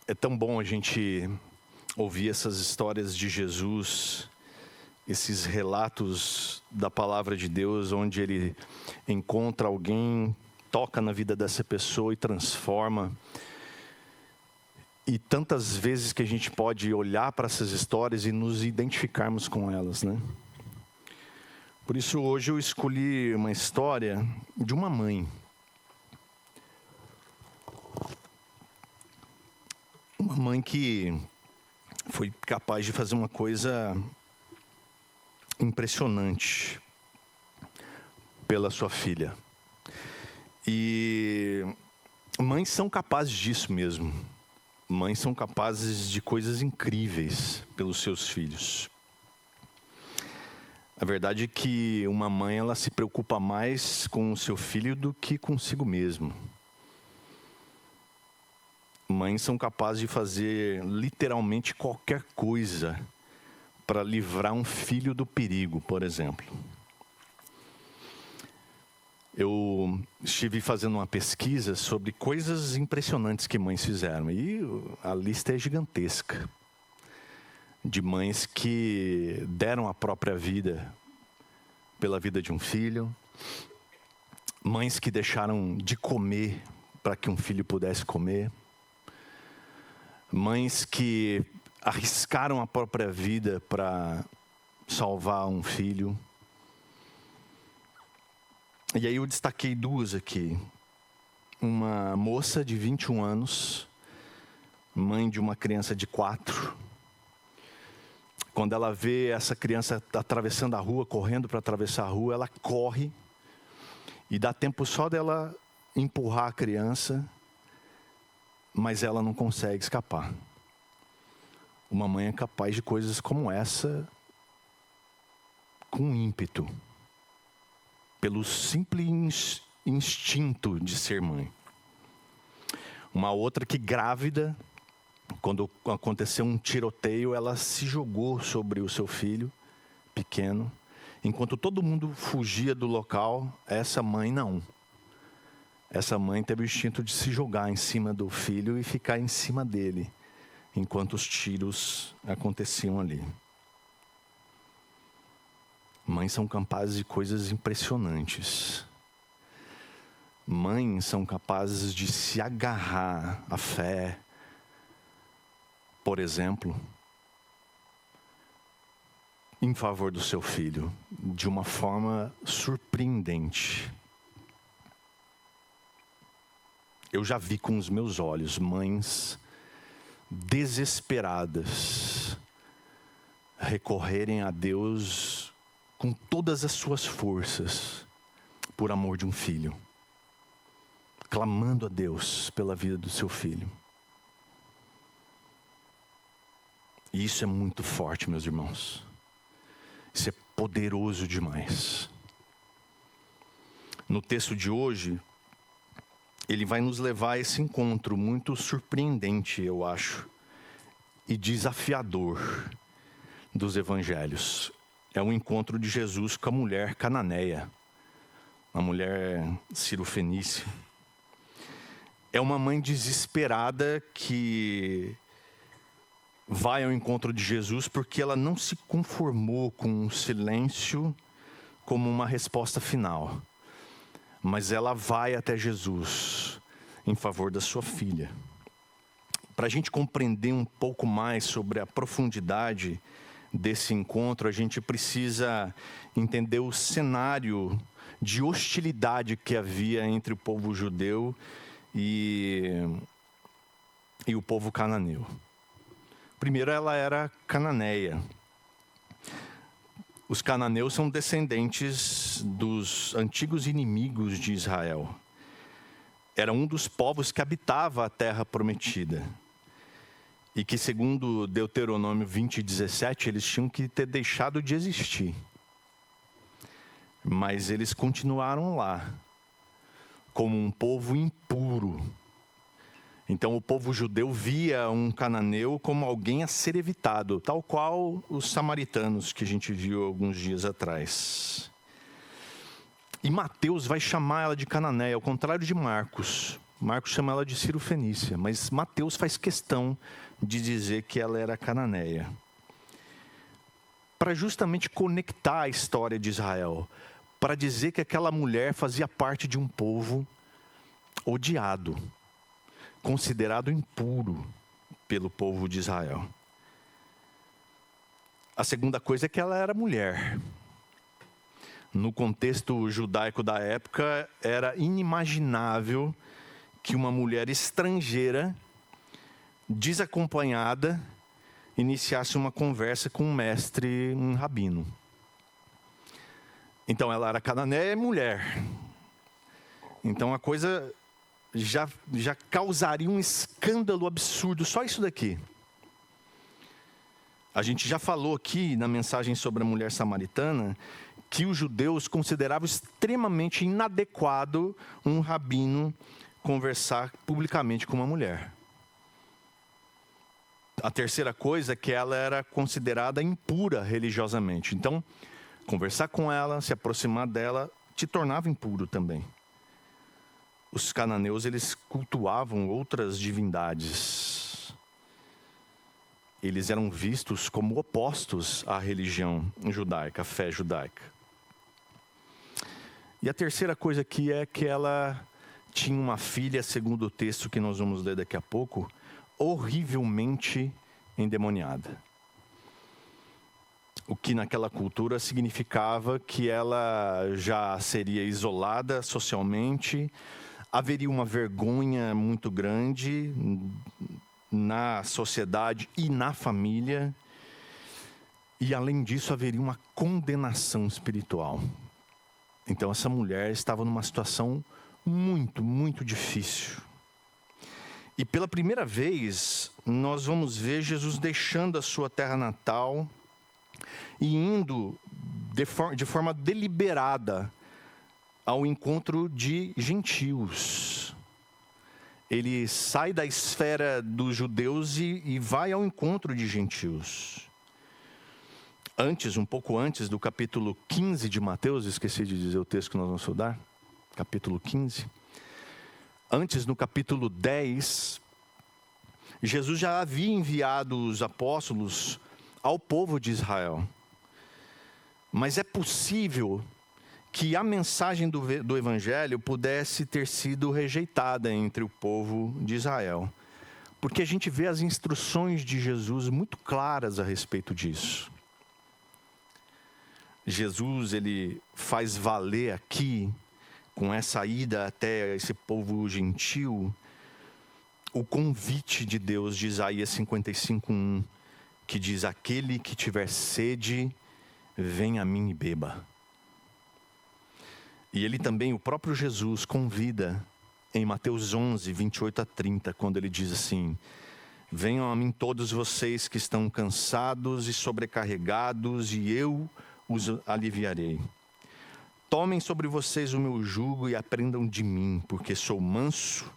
É tão bom a gente ouvir essas histórias de Jesus, esses relatos da palavra de Deus, onde ele encontra alguém, toca na vida dessa pessoa e transforma. E tantas vezes que a gente pode olhar para essas histórias e nos identificarmos com elas, né? Por isso hoje eu escolhi uma história de uma mãe. Uma mãe que foi capaz de fazer uma coisa impressionante pela sua filha. E mães são capazes disso mesmo. Mães são capazes de coisas incríveis pelos seus filhos. A verdade é que uma mãe, ela se preocupa mais com o seu filho do que consigo mesmo. Mães são capazes de fazer literalmente qualquer coisa para livrar um filho do perigo, por exemplo. Eu estive fazendo uma pesquisa sobre coisas impressionantes que mães fizeram. E a lista é gigantesca. De mães que deram a própria vida pela vida de um filho. Mães que deixaram de comer para que um filho pudesse comer. Mães que arriscaram a própria vida para salvar um filho. E aí eu destaquei duas aqui. Uma moça de 21 anos, mãe de uma criança de 4. Quando ela vê essa criança atravessando a rua, correndo para atravessar a rua, ela corre e dá tempo só dela empurrar a criança, mas ela não consegue escapar. Uma mãe é capaz de coisas como essa com ímpeto, pelo simples instinto de ser mãe. Uma outra que grávida, quando aconteceu um tiroteio, ela se jogou sobre o seu filho pequeno. Enquanto todo mundo fugia do local, essa mãe não. Essa mãe teve o instinto de se jogar em cima do filho e ficar em cima dele, enquanto os tiros aconteciam ali. Mães são capazes de coisas impressionantes. Mães são capazes de se agarrar à fé, por exemplo, em favor do seu filho, de uma forma surpreendente. Eu já vi com os meus olhos mães desesperadas recorrerem a Deus com todas as suas forças por amor de um filho, clamando a Deus pela vida do seu filho. E isso é muito forte, meus irmãos. Isso é poderoso demais. No texto de hoje, ele vai nos levar a esse encontro muito surpreendente, eu acho, e desafiador dos evangelhos. É o encontro de Jesus com a mulher cananeia, a mulher cirofenícia. É uma mãe desesperada que vai ao encontro de Jesus porque ela não se conformou com o silêncio como uma resposta final. Mas ela vai até Jesus em favor da sua filha. Para a gente compreender um pouco mais sobre a profundidade desse encontro, a gente precisa entender o cenário de hostilidade que havia entre o povo judeu e o povo cananeu. Primeiro, ela era cananeia. Os cananeus são descendentes dos antigos inimigos de Israel. Era um dos povos que habitava a terra prometida. E que, segundo Deuteronômio 20:17, eles tinham que ter deixado de existir. Mas eles continuaram lá, como um povo impuro. Então o povo judeu via um cananeu como alguém a ser evitado, tal qual os samaritanos que a gente viu alguns dias atrás. E Mateus vai chamar ela de cananeia, ao contrário de Marcos. Marcos chama ela de Cirofenícia, mas Mateus faz questão de dizer que ela era cananeia, para justamente conectar a história de Israel, para dizer que aquela mulher fazia parte de um povo odiado, considerado impuro pelo povo de Israel. A segunda coisa é que ela era mulher. No contexto judaico da época, era inimaginável que uma mulher estrangeira, desacompanhada, iniciasse uma conversa com um mestre, um rabino. Então, ela era cananeia e mulher. Então, a coisa já causaria um escândalo absurdo, só isso daqui. A gente já falou aqui na mensagem sobre a mulher samaritana que os judeus consideravam extremamente inadequado um rabino conversar publicamente com uma mulher. A terceira coisa é que ela era considerada impura religiosamente. Então, conversar com ela, se aproximar dela, te tornava impuro também. Os cananeus, eles cultuavam outras divindades. Eles eram vistos como opostos à religião judaica, à fé judaica. E a terceira coisa aqui é que ela tinha uma filha, segundo o texto que nós vamos ler daqui a pouco, horrivelmente endemoniada. O que naquela cultura significava que ela já seria isolada socialmente, haveria uma vergonha muito grande na sociedade e na família, e além disso haveria uma condenação espiritual. Então essa mulher estava numa situação muito, muito difícil. E pela primeira vez, nós vamos ver Jesus deixando a sua terra natal e indo de forma deliberada ao encontro de gentios. Ele sai da esfera dos judeus e vai ao encontro de gentios. Um pouco antes do capítulo 15 de Mateus, esqueci de dizer o texto que nós vamos estudar, capítulo 15. Antes, no capítulo 10, Jesus já havia enviado os apóstolos ao povo de Israel. Mas é possível que a mensagem do Evangelho pudesse ter sido rejeitada entre o povo de Israel. Porque a gente vê as instruções de Jesus muito claras a respeito disso. Jesus, ele faz valer aqui, com essa ida até esse povo gentil, o convite de Deus de Isaías 55:1, que diz: aquele que tiver sede, venha a mim e beba. E ele também, o próprio Jesus, convida em Mateus 11, 28 a 30, quando ele diz assim: venham a mim todos vocês que estão cansados e sobrecarregados, e eu os aliviarei. Tomem sobre vocês o meu jugo e aprendam de mim, porque sou manso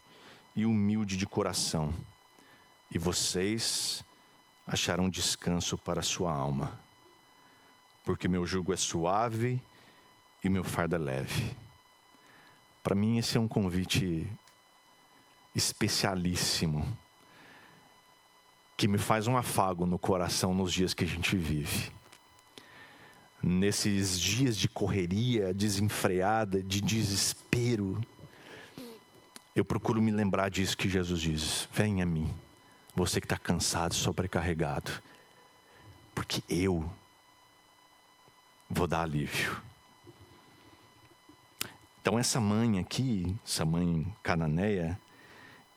e humilde de coração, e vocês acharão descanso para a sua alma, porque meu jugo é suave e meu fardo é leve. Para mim esse é um convite especialíssimo, que me faz um afago no coração nos dias que a gente vive. Nesses dias de correria desenfreada, de desespero, eu procuro me lembrar disso que Jesus diz: venha a mim, você que está cansado, sobrecarregado, porque eu vou dar alívio. Então essa mãe aqui, essa mãe cananeia,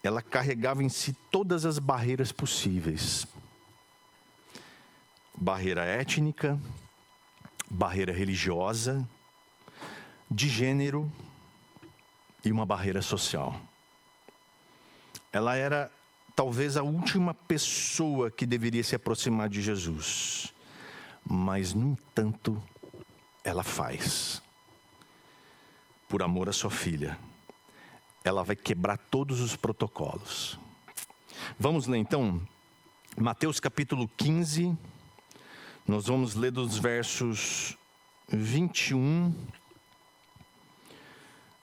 ela carregava em si todas as barreiras possíveis. Barreira étnica, barreira religiosa, de gênero e uma barreira social. Ela era talvez a última pessoa que deveria se aproximar de Jesus, mas no entanto ela faz, por amor à sua filha. Ela vai quebrar todos os protocolos. Vamos ler então Mateus capítulo 15. Nós vamos ler dos versos 21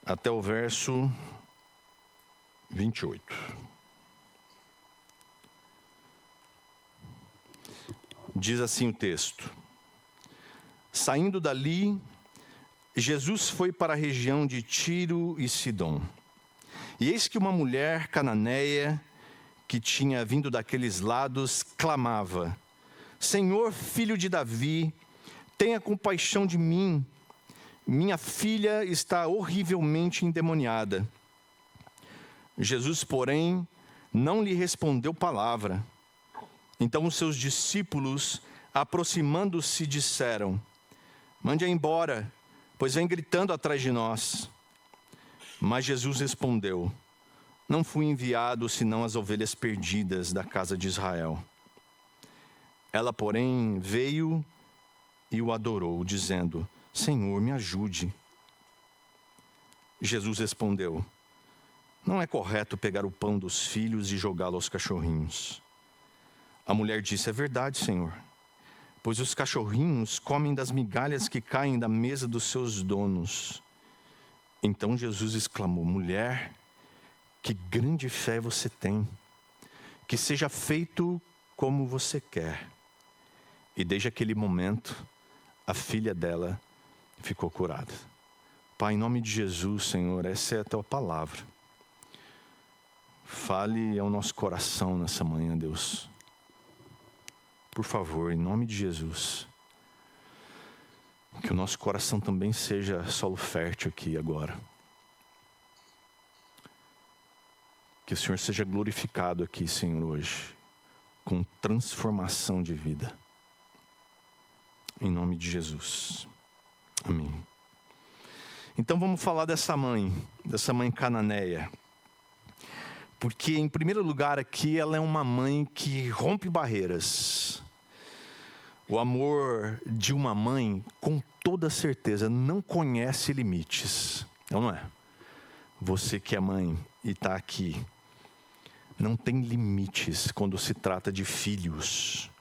até o verso 28. Diz assim o texto: saindo dali, Jesus foi para a região de Tiro e Sidom. E eis que uma mulher cananeia, que tinha vindo daqueles lados, clamava: Senhor, filho de Davi, tenha compaixão de mim. Minha filha está horrivelmente endemoniada. Jesus, porém, não lhe respondeu palavra. Então os seus discípulos, aproximando-se, disseram: mande-a embora, pois vem gritando atrás de nós. Mas Jesus respondeu: não fui enviado senão as ovelhas perdidas da casa de Israel. Ela, porém, veio e o adorou, dizendo: Senhor, me ajude. Jesus respondeu: não é correto pegar o pão dos filhos e jogá-lo aos cachorrinhos. A mulher disse: é verdade, Senhor, pois os cachorrinhos comem das migalhas que caem da mesa dos seus donos. Então Jesus exclamou: mulher, que grande fé você tem, que seja feito como você quer. E desde aquele momento, a filha dela ficou curada. Pai, em nome de Jesus, Senhor, essa é a tua palavra. Fale ao nosso coração nessa manhã, Deus. Por favor, em nome de Jesus. Que o nosso coração também seja solo fértil aqui agora. Que o Senhor seja glorificado aqui, Senhor, hoje, com transformação de vida. Em nome de Jesus. Amém. Então vamos falar dessa mãe cananeia. Porque, em primeiro lugar, aqui ela é uma mãe que rompe barreiras. O amor de uma mãe, com toda certeza, não conhece limites. Não é? Você que é mãe e está aqui, não tem limites quando se trata de filhos.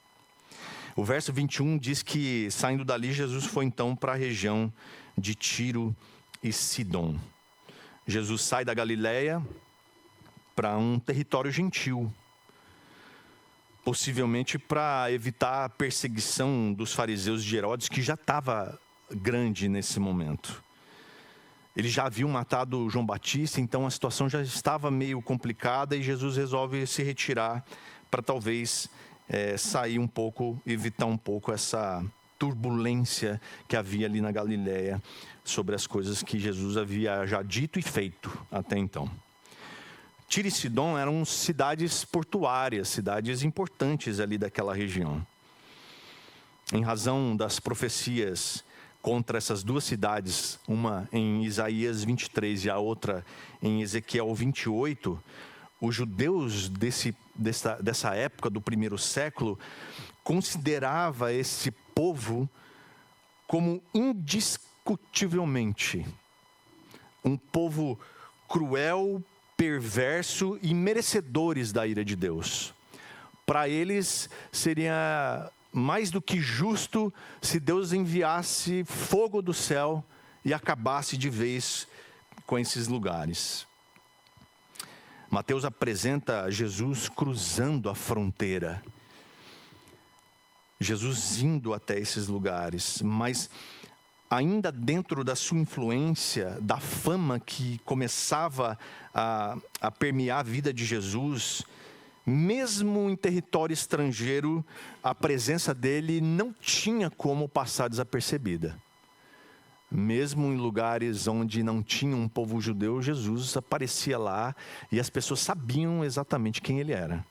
O verso 21 diz que, saindo dali, Jesus foi então para a região de Tiro e Sidom. Jesus sai da Galileia para um território gentil, possivelmente para evitar a perseguição dos fariseus de Herodes, que já estava grande nesse momento. Ele já havia matado João Batista, então a situação já estava meio complicada e Jesus resolve se retirar para talvez sair um pouco, evitar um pouco essa turbulência que havia ali na Galileia sobre as coisas que Jesus havia já dito e feito até então. Tiro e Sidom eram cidades portuárias, cidades importantes ali daquela região. Em razão das profecias contra essas duas cidades, uma em Isaías 23 e a outra em Ezequiel 28, os judeus dessa época, do primeiro século, considerava esse povo como indiscutivelmente um povo cruel, perverso e merecedores da ira de Deus. Para eles seria mais do que justo se Deus enviasse fogo do céu e acabasse de vez com esses lugares. Mateus apresenta Jesus cruzando a fronteira, Jesus indo até esses lugares, mas ainda dentro da sua influência, da fama que começava a permear a vida de Jesus, mesmo em território estrangeiro, a presença dele não tinha como passar desapercebida. Mesmo em lugares onde não tinha um povo judeu, Jesus aparecia lá e as pessoas sabiam exatamente quem ele era.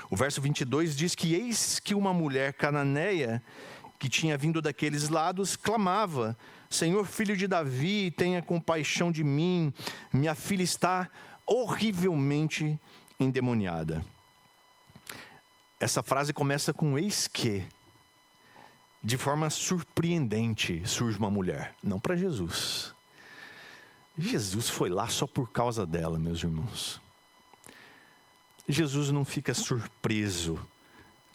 O verso 22 diz que eis que uma mulher cananeia que tinha vindo daqueles lados clamava: Senhor, filho de Davi, tenha compaixão de mim, minha filha está horrivelmente endemoniada. Essa frase começa com eis que. De forma surpreendente surge uma mulher, não para Jesus. Jesus foi lá só por causa dela, meus irmãos. Jesus não fica surpreso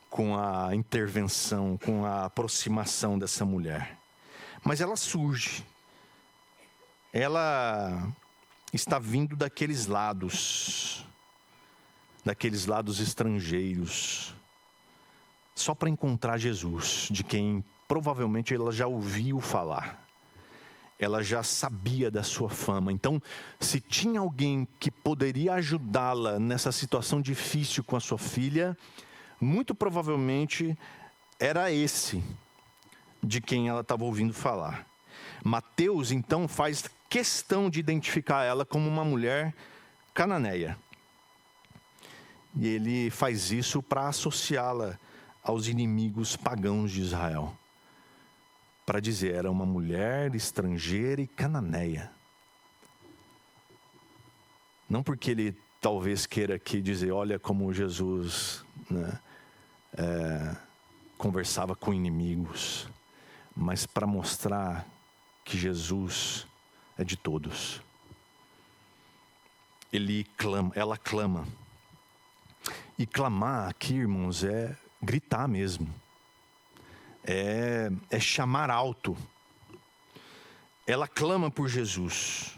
com a intervenção, com a aproximação dessa mulher. Mas ela surge. Ela está vindo daqueles lados estrangeiros, só para encontrar Jesus, de quem provavelmente ela já ouviu falar. Ela já sabia da sua fama. Então, se tinha alguém que poderia ajudá-la nessa situação difícil com a sua filha, muito provavelmente era esse de quem ela estava ouvindo falar. Mateus, então, faz questão de identificar ela como uma mulher cananeia. E ele faz isso para associá-la aos inimigos pagãos de Israel. Para dizer, era uma mulher estrangeira e cananeia. Não porque ele talvez queira aqui dizer, olha como Jesus, né, conversava com inimigos, mas para mostrar que Jesus é de todos. Ela clama. E clamar aqui, irmãos, é gritar mesmo. É chamar alto. Ela clama por Jesus.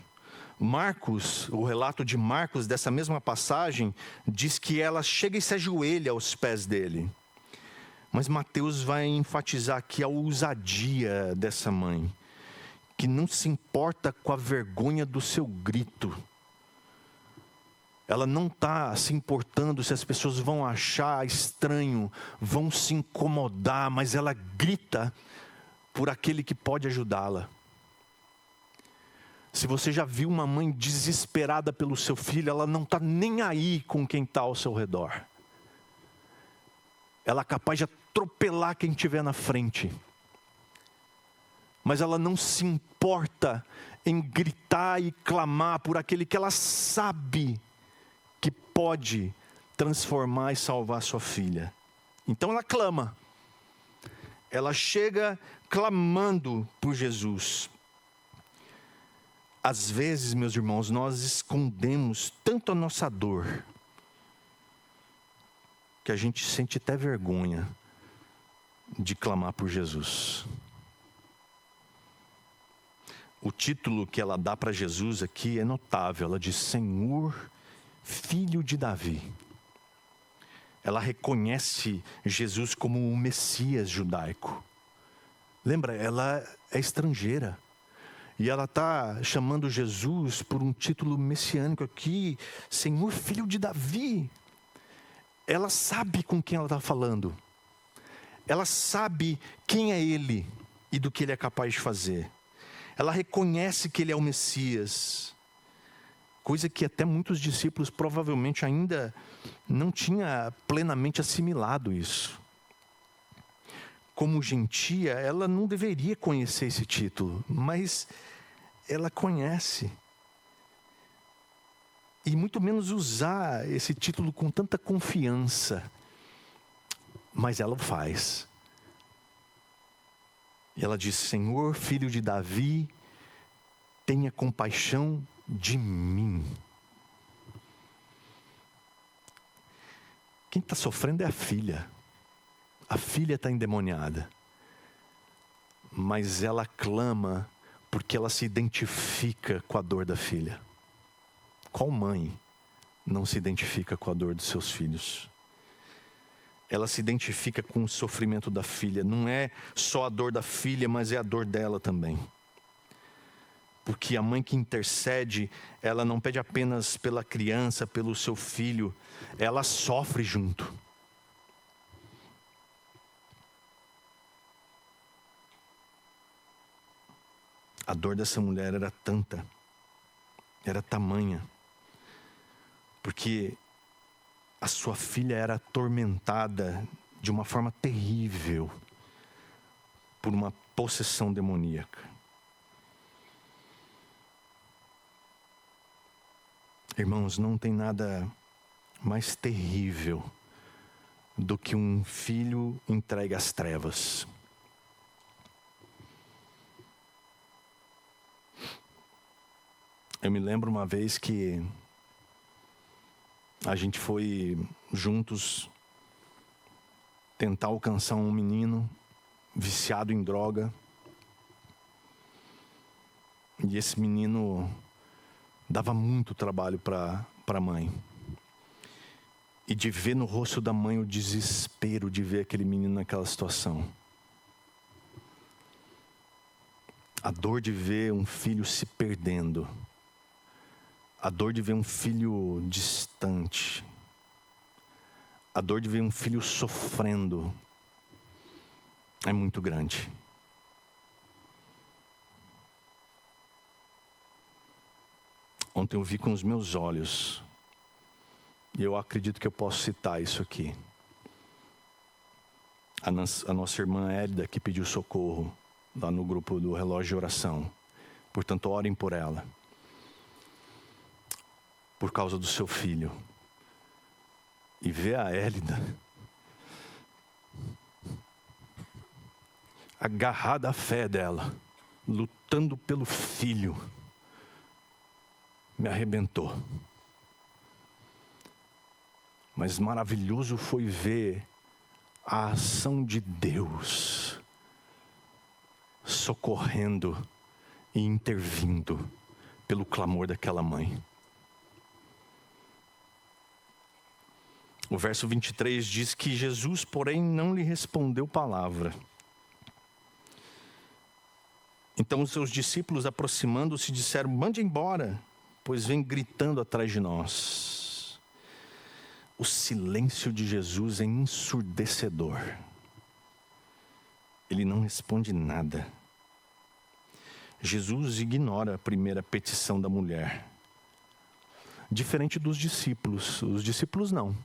Marcos, o relato de Marcos dessa mesma passagem, diz que ela chega e se ajoelha aos pés dele. Mas Mateus vai enfatizar aqui a ousadia dessa mãe, que não se importa com a vergonha do seu grito. Ela não está se importando se as pessoas vão achar estranho, vão se incomodar, mas ela grita por aquele que pode ajudá-la. Se você já viu uma mãe desesperada pelo seu filho, ela não está nem aí com quem está ao seu redor. Ela é capaz de atropelar quem estiver na frente. Mas ela não se importa em gritar e clamar por aquele que ela sabe que pode transformar e salvar sua filha. Então ela clama. Ela chega clamando por Jesus. Às vezes, meus irmãos, nós escondemos tanto a nossa dor, que a gente sente até vergonha de clamar por Jesus. O título que ela dá para Jesus aqui é notável. Ela diz, Senhor, Filho de Davi. Ela reconhece Jesus como o Messias judaico. Lembra, ela é estrangeira. E ela está chamando Jesus por um título messiânico aqui, Senhor, Filho de Davi. Ela sabe com quem ela está falando. Ela sabe quem é Ele e do que Ele é capaz de fazer. Ela reconhece que Ele é o Messias. Coisa que até muitos discípulos provavelmente ainda não tinham plenamente assimilado isso. Como gentia, ela não deveria conhecer esse título, mas ela conhece. E muito menos usar esse título com tanta confiança. Mas ela o faz. E ela diz, Senhor, Filho de Davi, tenha compaixão de mim. Quem está sofrendo é a filha. A filha está endemoniada. Mas ela clama porque ela se identifica com a dor da filha. Qual mãe não se identifica com a dor dos seus filhos? Ela se identifica com o sofrimento da filha. Não é só a dor da filha, mas é a dor dela também. Porque a mãe que intercede, ela não pede apenas pela criança, pelo seu filho, ela sofre junto. A dor dessa mulher era tanta, era tamanha, porque a sua filha era atormentada de uma forma terrível por uma possessão demoníaca. Irmãos, não tem nada mais terrível do que um filho entregue às trevas. Eu me lembro uma vez que a gente foi juntos tentar alcançar um menino viciado em droga. E esse menino Dava muito trabalho para a mãe. E de ver no rosto da mãe o desespero de ver aquele menino naquela situação. A dor de ver um filho se perdendo. A dor de ver um filho distante. A dor de ver um filho sofrendo é muito grande. Ontem eu vi com os meus olhos, e eu acredito que eu posso citar isso aqui. A nossa irmã Hélida, que pediu socorro lá no grupo do Relógio de Oração. Portanto, orem por ela. Por causa do seu filho. E ver a Hélida agarrada à fé dela, lutando pelo filho, me arrebentou. Mas maravilhoso foi ver a ação de Deus socorrendo e intervindo pelo clamor daquela mãe. O verso 23 diz que Jesus, porém, não lhe respondeu palavra. Então os seus discípulos, aproximando-se, disseram: mande embora, pois vem gritando atrás de nós. O silêncio de Jesus é ensurdecedor. Ele não responde nada. Jesus ignora a primeira petição da mulher. Diferente dos discípulos. Os discípulos não.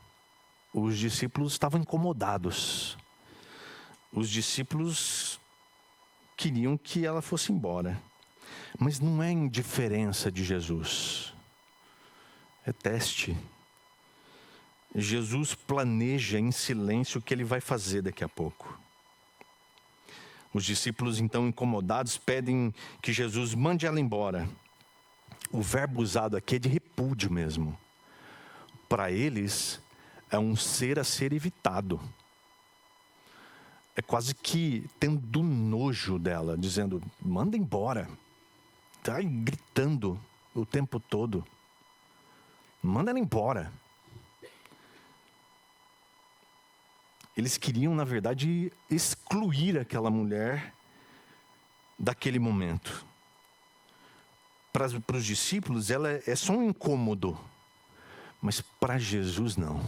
Os discípulos estavam incomodados. Os discípulos queriam que ela fosse embora. Mas não é indiferença de Jesus. É teste. Jesus planeja em silêncio o que ele vai fazer daqui a pouco. Os discípulos, então, incomodados, pedem que Jesus mande ela embora. O verbo usado aqui é de repúdio mesmo. Para eles, é um ser a ser evitado. É quase que tendo nojo dela, dizendo: manda embora. Está gritando o tempo todo. Manda ela embora. Eles queriam, na verdade, excluir aquela mulher daquele momento. Para os discípulos, ela é só um incômodo. Mas para Jesus, não.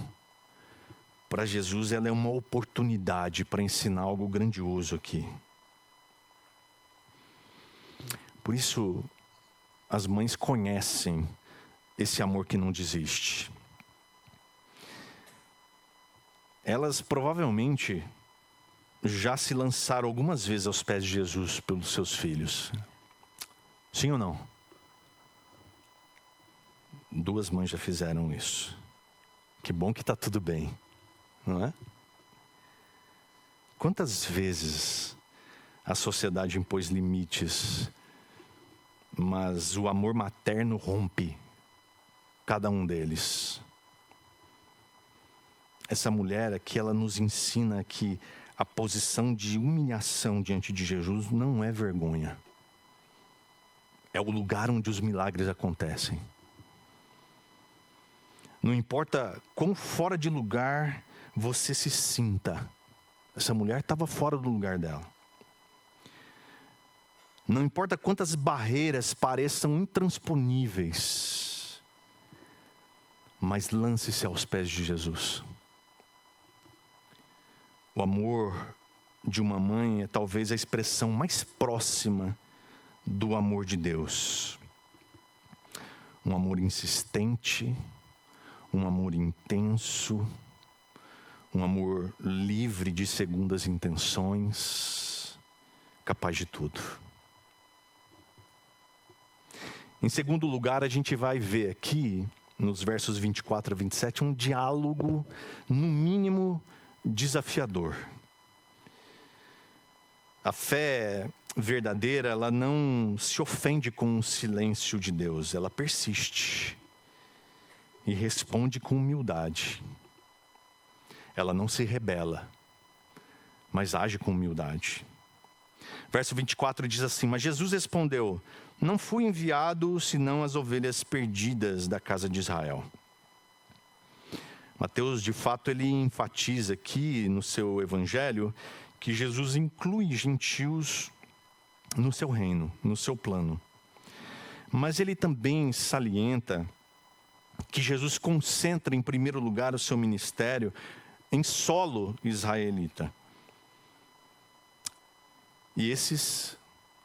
Para Jesus, ela é uma oportunidade para ensinar algo grandioso aqui. Por isso, as mães conhecem esse amor que não desiste. Elas provavelmente já se lançaram algumas vezes aos pés de Jesus pelos seus filhos. Sim ou não? 2 mães já fizeram isso. Que bom que está tudo bem, não é? Quantas vezes a sociedade impôs limites, mas o amor materno rompe cada um deles. Essa mulher aqui, ela nos ensina que a posição de humilhação diante de Jesus não é vergonha. É o lugar onde os milagres acontecem. Não importa quão fora de lugar você se sinta. Essa mulher estava fora do lugar dela. Não importa quantas barreiras pareçam intransponíveis, mas lance-se aos pés de Jesus. O amor de uma mãe é talvez a expressão mais próxima do amor de Deus. Um amor insistente, um amor intenso, um amor livre de segundas intenções, capaz de tudo. Em segundo lugar, a gente vai ver aqui, nos versos 24 a 27, um diálogo, no mínimo, desafiador. A fé verdadeira, ela não se ofende com o silêncio de Deus, ela persiste e responde com humildade. Ela não se rebela, mas age com humildade. Verso 24 diz assim: mas Jesus respondeu: não fui enviado senão as ovelhas perdidas da casa de Israel. Mateus, de fato, ele enfatiza aqui no seu evangelho que Jesus inclui gentios no seu reino, no seu plano. Mas ele também salienta que Jesus concentra em primeiro lugar o seu ministério em solo israelita. E esses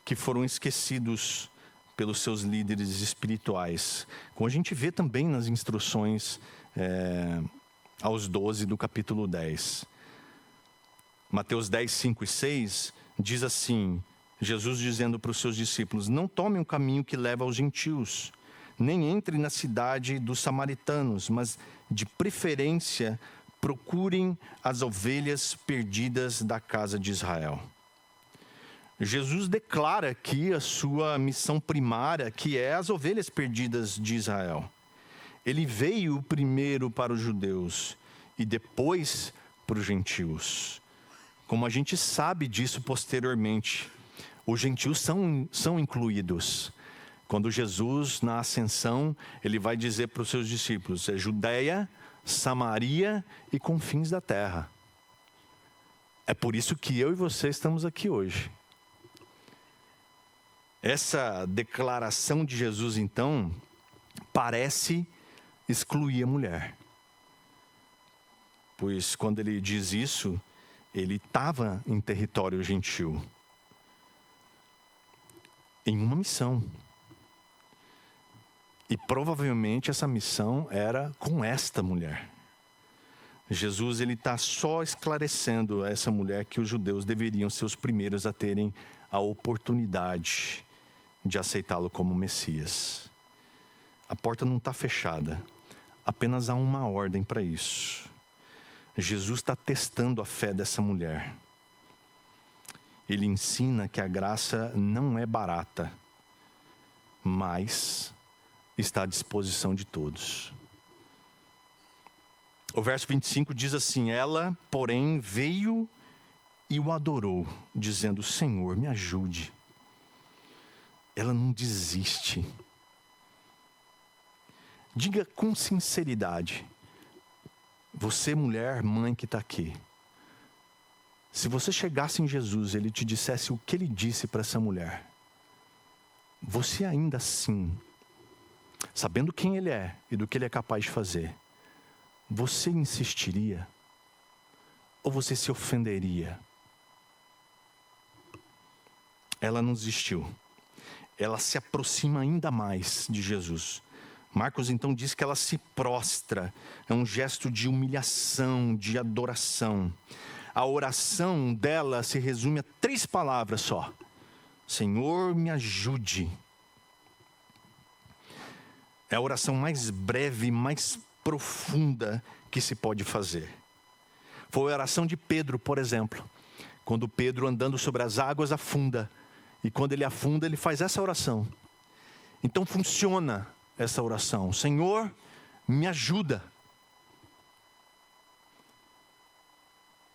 que foram esquecidos pelos seus líderes espirituais, como a gente vê também nas instruções aos 12 do capítulo 10. Mateus 10, 5 e 6 diz assim, Jesus dizendo para os seus discípulos: não tomem o caminho que leva aos gentios, nem entre na cidade dos samaritanos, mas de preferência procurem as ovelhas perdidas da casa de Israel. Jesus declara aqui a sua missão primária, que é as ovelhas perdidas de Israel. Ele veio primeiro para os judeus e depois para os gentios. Como a gente sabe disso posteriormente, os gentios são incluídos. Quando Jesus, na ascensão, ele vai dizer para os seus discípulos, é Judeia, Samaria e confins da terra. É por isso que eu e você estamos aqui hoje. Essa declaração de Jesus, então, parece excluir a mulher. Pois quando ele diz isso, ele estava em território gentil, em uma missão. E provavelmente essa missão era com esta mulher. Jesus ele está só esclarecendo a essa mulher que os judeus deveriam ser os primeiros a terem a oportunidade de aceitá-lo como Messias. A porta não está fechada, apenas há uma ordem para isso. Jesus está testando a fé dessa mulher. Ele ensina que a graça não é barata, mas está à disposição de todos. O verso 25 diz assim, ela, porém, veio e o adorou, dizendo, Senhor, me ajude. Ela não desiste. Diga com sinceridade, você, mulher, mãe que está aqui, se você chegasse em Jesus, ele te dissesse o que ele disse para essa mulher, você ainda assim, sabendo quem ele é e do que ele é capaz de fazer, você insistiria? Ou você se ofenderia? Ela não desistiu. Ela se aproxima ainda mais de Jesus. Marcos então diz que ela se prostra. É um gesto de humilhação, de adoração. A oração dela se resume a 3 palavras só. Senhor, me ajude. É a oração mais breve, mais profunda que se pode fazer. Foi a oração de Pedro, por exemplo. Quando Pedro, andando sobre as águas, afunda. E quando ele afunda, ele faz essa oração. Então funciona essa oração. Senhor, me ajuda.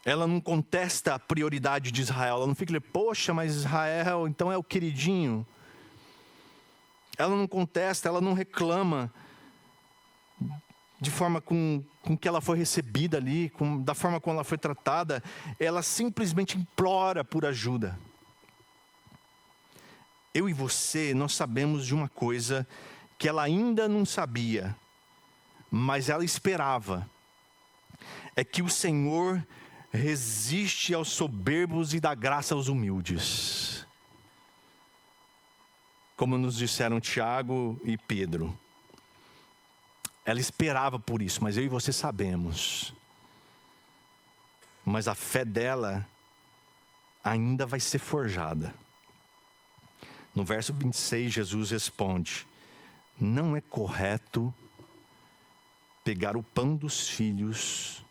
Ela não contesta a prioridade de Israel. Ela não fica, poxa, mas Israel então é o queridinho. Ela não contesta, ela não reclama de forma com que ela foi recebida ali, da forma como ela foi tratada. Ela simplesmente implora por ajuda. Eu e você, nós sabemos de uma coisa que ela ainda não sabia, mas ela esperava. É que o Senhor resiste aos soberbos e dá graça aos humildes. Como nos disseram Tiago e Pedro. Ela esperava por isso, mas eu e você sabemos. Mas a fé dela ainda vai ser forjada. No verso 26, Jesus responde, não é correto pegar o pão dos filhos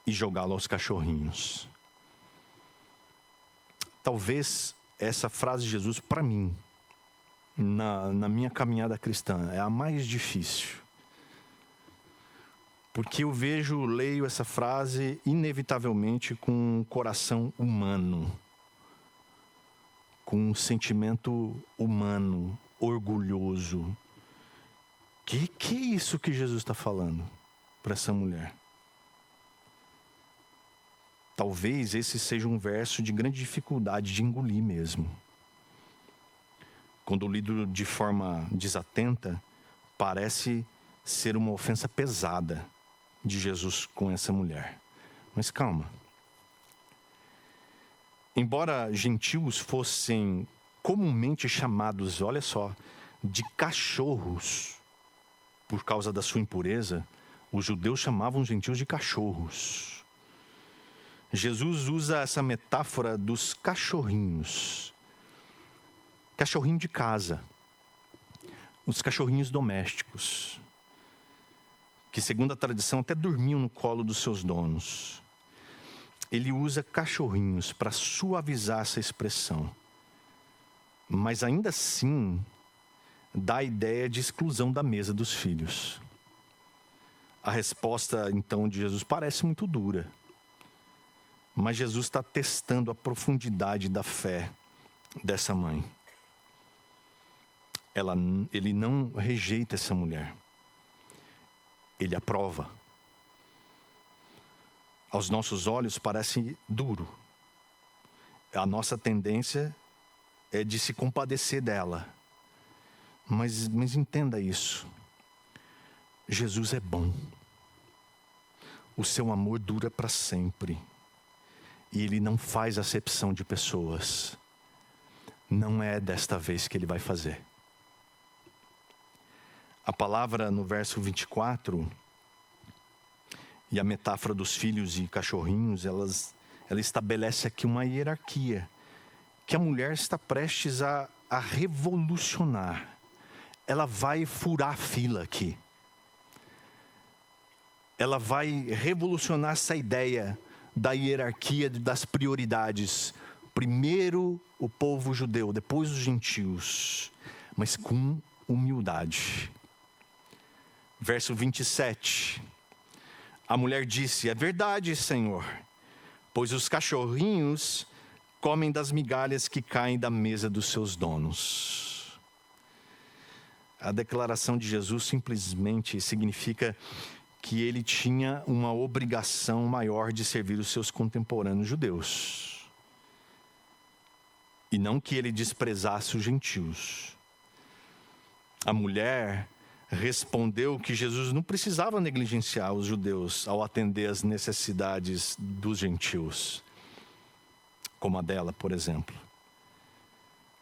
e jogá-lo aos cachorrinhos. Talvez essa frase de Jesus, para mim, na minha caminhada cristã, é a mais difícil. Porque eu leio essa frase inevitavelmente com um coração humano. com um sentimento humano, orgulhoso. Que é isso que Jesus está falando para essa mulher? Talvez esse seja um verso de grande dificuldade de engolir mesmo. Quando lido de forma desatenta, parece ser uma ofensa pesada de Jesus com essa mulher. Mas calma. Embora gentios fossem comumente chamados, olha só, de cachorros, por causa da sua impureza, os judeus chamavam os gentios de cachorros. Jesus usa essa metáfora dos cachorrinhos. Cachorrinho de casa. Os cachorrinhos domésticos. Que, segundo a tradição, até dormiam no colo dos seus donos. Ele usa cachorrinhos para suavizar essa expressão. Mas ainda assim, dá a ideia de exclusão da mesa dos filhos. A resposta, então, de Jesus parece muito dura. Mas Jesus está testando a profundidade da fé dessa mãe. Ele não rejeita essa mulher. Ele aprova. Aos nossos olhos parece duro. A nossa tendência é de se compadecer dela. Mas entenda isso. Jesus é bom. O seu amor dura para sempre. E Ele não faz acepção de pessoas. Não é desta vez que Ele vai fazer. A palavra no verso 24, e a metáfora dos filhos e cachorrinhos, ela estabelece aqui uma hierarquia, que a mulher está prestes a revolucionar. Ela vai furar a fila aqui. Ela vai revolucionar essa ideia da hierarquia, das prioridades. Primeiro o povo judeu, depois os gentios, mas com humildade. Verso 27. A mulher disse: é verdade, Senhor, pois os cachorrinhos comem das migalhas que caem da mesa dos seus donos. A declaração de Jesus simplesmente significa que ele tinha uma obrigação maior de servir os seus contemporâneos judeus. E não que ele desprezasse os gentios. A mulher respondeu que Jesus não precisava negligenciar os judeus ao atender às necessidades dos gentios, como a dela, por exemplo.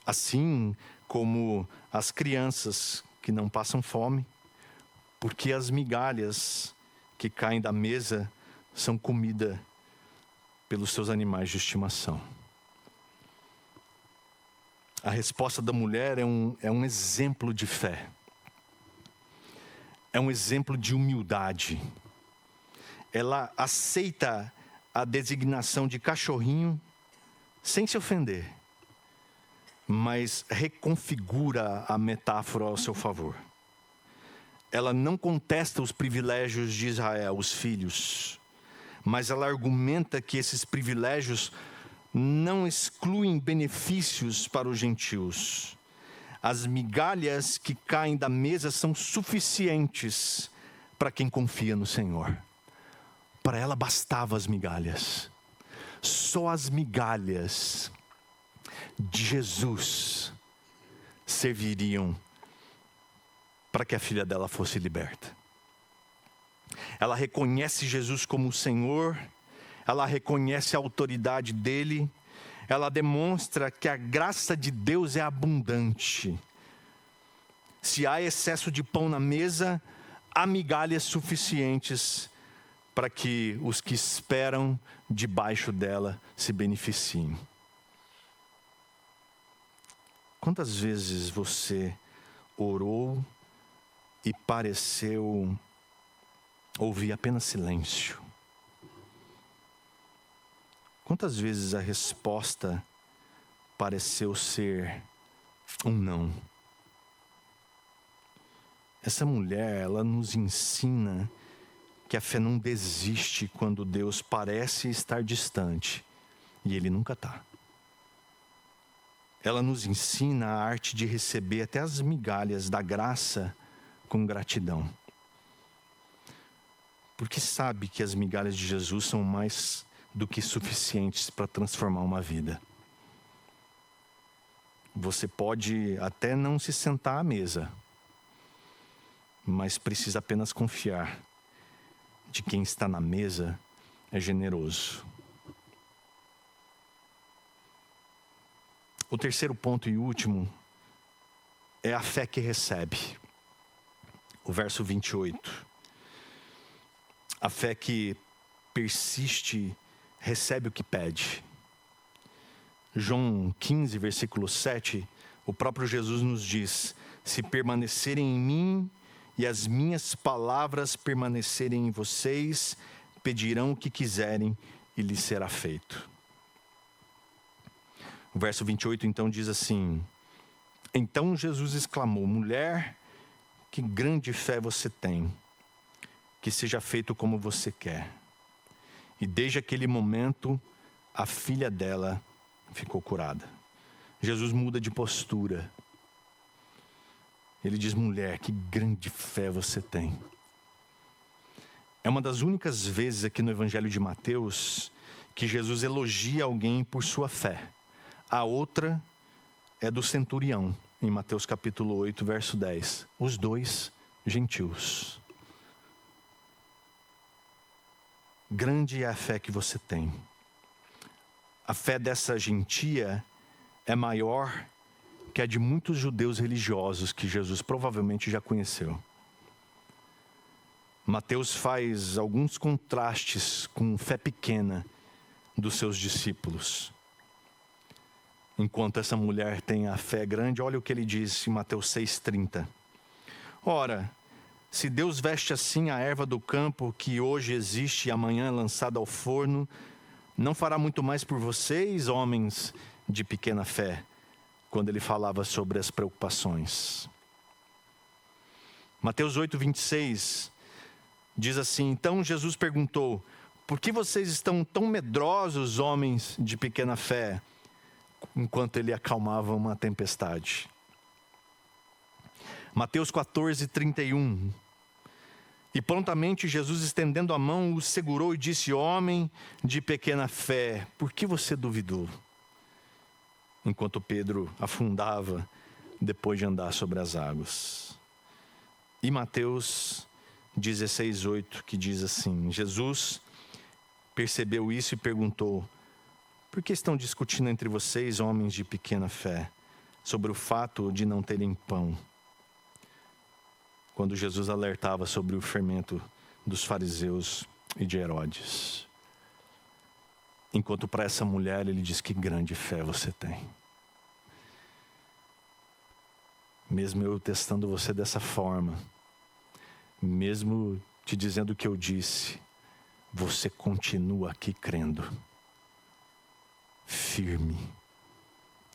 Assim como as crianças que não passam fome, porque as migalhas que caem da mesa são comida pelos seus animais de estimação. A resposta da mulher é um exemplo de fé. É um exemplo de humildade. Ela aceita a designação de cachorrinho sem se ofender, mas reconfigura a metáfora ao seu favor. Ela não contesta os privilégios de Israel, os filhos, mas ela argumenta que esses privilégios não excluem benefícios para os gentios. As migalhas que caem da mesa são suficientes para quem confia no Senhor. Para ela bastava as migalhas. Só as migalhas de Jesus serviriam para que a filha dela fosse liberta. Ela reconhece Jesus como o Senhor, ela reconhece a autoridade dele, ela demonstra que a graça de Deus é abundante. Se há excesso de pão na mesa, há migalhas suficientes para que os que esperam debaixo dela se beneficiem. Quantas vezes você orou e pareceu ouvir apenas silêncio? Quantas vezes a resposta pareceu ser um não? Essa mulher, ela nos ensina que a fé não desiste quando Deus parece estar distante, e Ele nunca está. ela nos ensina a arte de receber até as migalhas da graça com gratidão. Porque sabe que as migalhas de Jesus são mais do que suficientes para transformar uma vida. Você pode até não se sentar à mesa, mas precisa apenas confiar de quem está na mesa é generoso. O terceiro ponto e último é a fé que recebe. O verso 28. A fé que persiste, recebe o que pede. João 15, versículo 7, o próprio Jesus nos diz: se permanecerem em mim e as minhas palavras permanecerem em vocês, pedirão o que quiserem e lhes será feito. O verso 28 então diz assim: então Jesus exclamou: mulher, que grande fé você tem, que seja feito como você quer. E desde aquele momento, a filha dela ficou curada. Jesus muda de postura. Ele diz: mulher, que grande fé você tem. É uma das únicas vezes aqui no Evangelho de Mateus que Jesus elogia alguém por sua fé. A outra é do centurião, em Mateus capítulo 8, verso 10. Os dois gentios. Grande é a fé que você tem. A fé dessa gentia é maior que a de muitos judeus religiosos que Jesus provavelmente já conheceu. Mateus faz alguns contrastes com fé pequena dos seus discípulos. Enquanto essa mulher tem a fé grande, olha o que ele diz em Mateus 6,30. Ora, se Deus veste assim a erva do campo, que hoje existe e amanhã é lançada ao forno, não fará muito mais por vocês, homens de pequena fé, quando ele falava sobre as preocupações. Mateus 8,26 diz assim: então Jesus perguntou: por que vocês estão tão medrosos, homens de pequena fé? Enquanto ele acalmava uma tempestade. Mateus 14:31. E prontamente Jesus, estendendo a mão, o segurou e disse: homem de pequena fé, por que você duvidou? Enquanto Pedro afundava depois de andar sobre as águas. E Mateus 16:8, que diz assim: Jesus percebeu isso e perguntou: por que estão discutindo entre vocês, homens de pequena fé, sobre o fato de não terem pão? Quando Jesus alertava sobre o fermento dos fariseus e de Herodes. Enquanto para essa mulher ele diz: que grande fé você tem. Mesmo eu testando você dessa forma, mesmo te dizendo o que eu disse, você continua aqui crendo. Firme,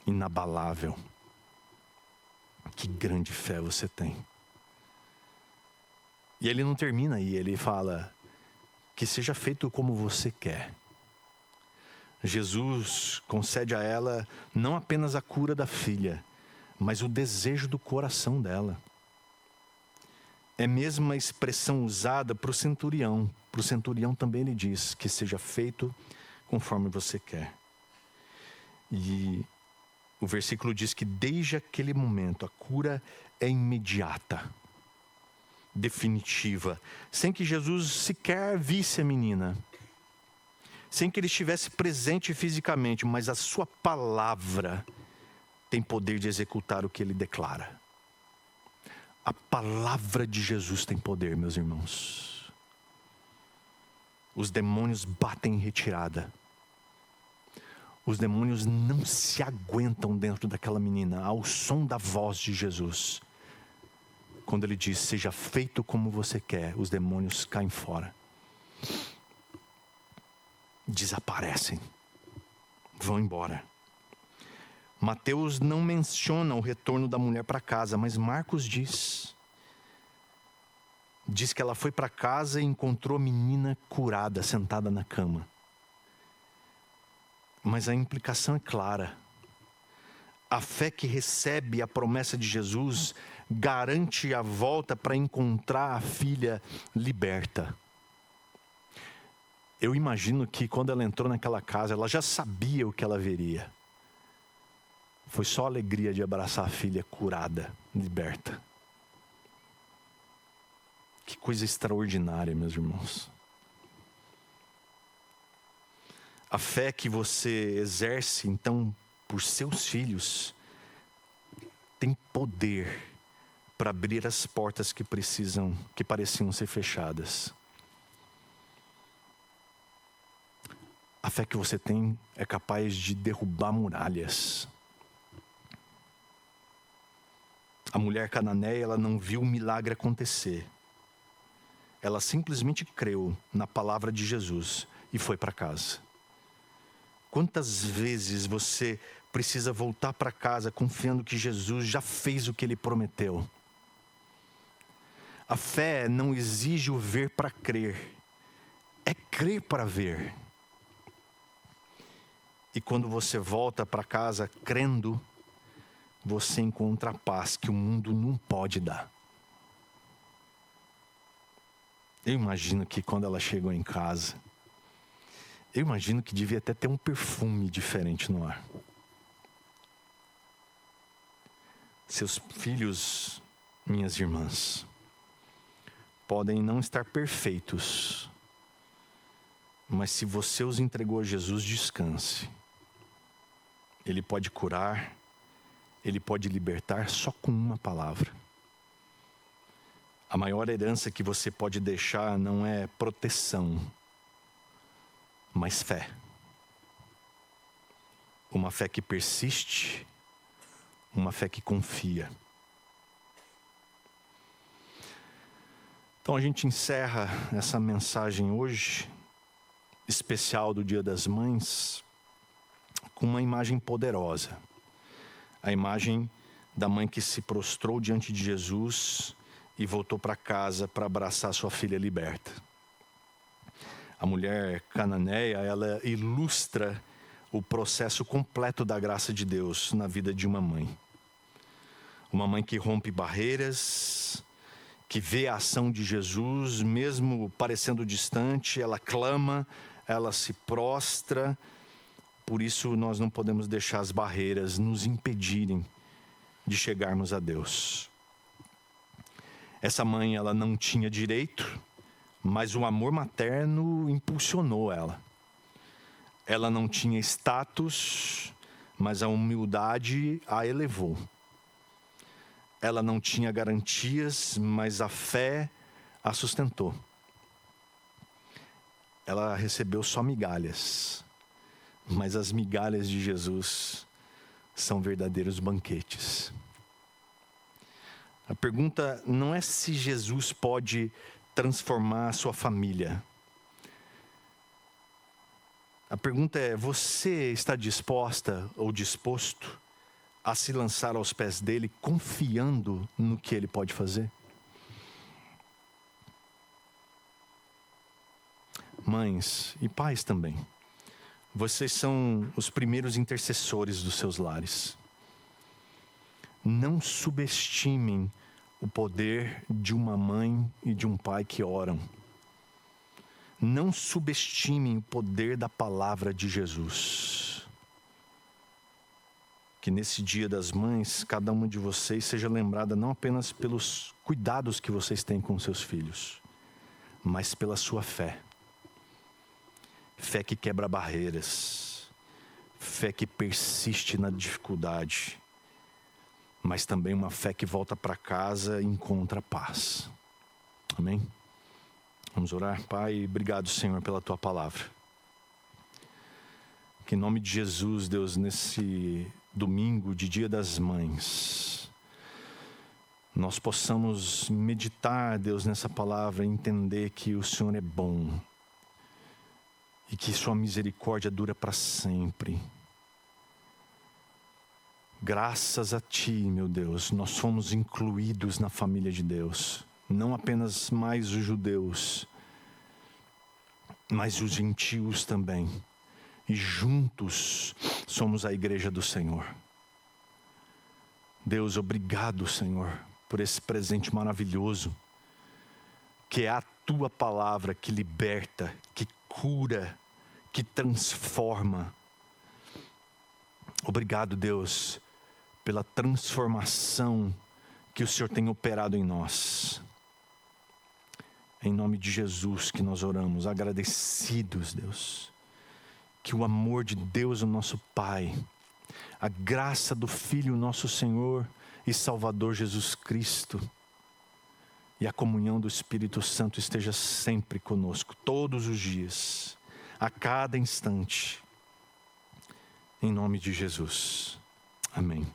inabalável. Que grande fé você tem. E ele não termina aí, ele fala: que seja feito como você quer. Jesus concede a ela não apenas a cura da filha, mas o desejo do coração dela. É a mesma expressão usada para o centurião. Para o centurião também ele diz: que seja feito conforme você quer. E o versículo diz que desde aquele momento a cura é imediata, definitiva, sem que Jesus sequer visse a menina, sem que ele estivesse presente fisicamente, mas a sua palavra tem poder de executar o que ele declara. A palavra de Jesus tem poder, meus irmãos. Os demônios batem em retirada. Os demônios não se aguentam dentro daquela menina, ao som da voz de Jesus. Quando ele diz: seja feito como você quer, os demônios caem fora. Desaparecem. Vão embora. Mateus não menciona o retorno da mulher para casa, mas Marcos diz. Diz que ela foi para casa e encontrou a menina curada, sentada na cama. Mas a implicação é clara. A fé que recebe a promessa de Jesus garante a volta para encontrar a filha liberta. Eu imagino que quando ela entrou naquela casa, ela já sabia o que ela veria. Foi só a alegria de abraçar a filha curada, liberta. Que coisa extraordinária, meus irmãos. A fé que você exerce, então, por seus filhos, tem poder para abrir as portas que pareciam ser fechadas. A fé que você tem é capaz de derrubar muralhas. A mulher cananeia, ela não viu o milagre acontecer. Ela simplesmente creu na palavra de Jesus e foi para casa. Quantas vezes você precisa voltar para casa confiando que Jesus já fez o que ele prometeu? A fé não exige o ver para crer, é crer para ver. E quando você volta para casa crendo, você encontra a paz que o mundo não pode dar. Eu imagino que quando ela chegou em casa, eu imagino que devia até ter um perfume diferente no ar. Seus filhos, minhas irmãs, podem não estar perfeitos, mas se você os entregou a Jesus, descanse. Ele pode curar, ele pode libertar só com uma palavra. A maior herança que você pode deixar não é proteção, mas fé. Uma fé que persiste, uma fé que confia. Então a gente encerra essa mensagem hoje, especial do Dia das Mães, com uma imagem poderosa. A imagem da mãe que se prostrou diante de Jesus e voltou para casa para abraçar sua filha liberta. A mulher cananeia, ela ilustra o processo completo da graça de Deus na vida de uma mãe. Uma mãe que rompe barreiras, que vê a ação de Jesus, mesmo parecendo distante, ela clama, ela se prostra. Por isso nós não podemos deixar as barreiras nos impedirem de chegarmos a Deus. Essa mãe, ela não tinha direito, mas o amor materno impulsionou ela. Ela não tinha status, mas a humildade a elevou. Ela não tinha garantias, mas a fé a sustentou. Ela recebeu só migalhas, mas as migalhas de Jesus são verdadeiros banquetes. A pergunta não é se Jesus pode transformar a sua família. A pergunta é: você está disposta ou disposto a se lançar aos pés dele, confiando no que ele pode fazer? Mães e pais também, vocês são os primeiros intercessores dos seus lares. Não subestimem o poder de uma mãe e de um pai que oram. Não subestimem o poder da palavra de Jesus. Que nesse Dia das Mães, cada uma de vocês seja lembrada não apenas pelos cuidados que vocês têm com seus filhos, mas pela sua fé. Fé que quebra barreiras, fé que persiste na dificuldade, mas também uma fé que volta para casa e encontra paz. Amém? Vamos orar? Pai, obrigado, Senhor, pela Tua palavra. Que em nome de Jesus, Deus, nesse domingo de Dia das Mães, nós possamos meditar, Deus, nessa palavra e entender que o Senhor é bom e que Sua misericórdia dura para sempre. Graças a Ti, meu Deus, nós fomos incluídos na família de Deus. Não apenas mais os judeus, mas os gentios também. E juntos somos a igreja do Senhor. Deus, obrigado, Senhor, por esse presente maravilhoso, que é a Tua palavra que liberta, que cura, que transforma. Obrigado, Deus, pela transformação que o Senhor tem operado em nós. Em nome de Jesus que nós oramos, agradecidos, Deus, que o amor de Deus, o nosso Pai, a graça do Filho, nosso Senhor e Salvador Jesus Cristo, e a comunhão do Espírito Santo esteja sempre conosco, todos os dias, a cada instante, em nome de Jesus. Amém.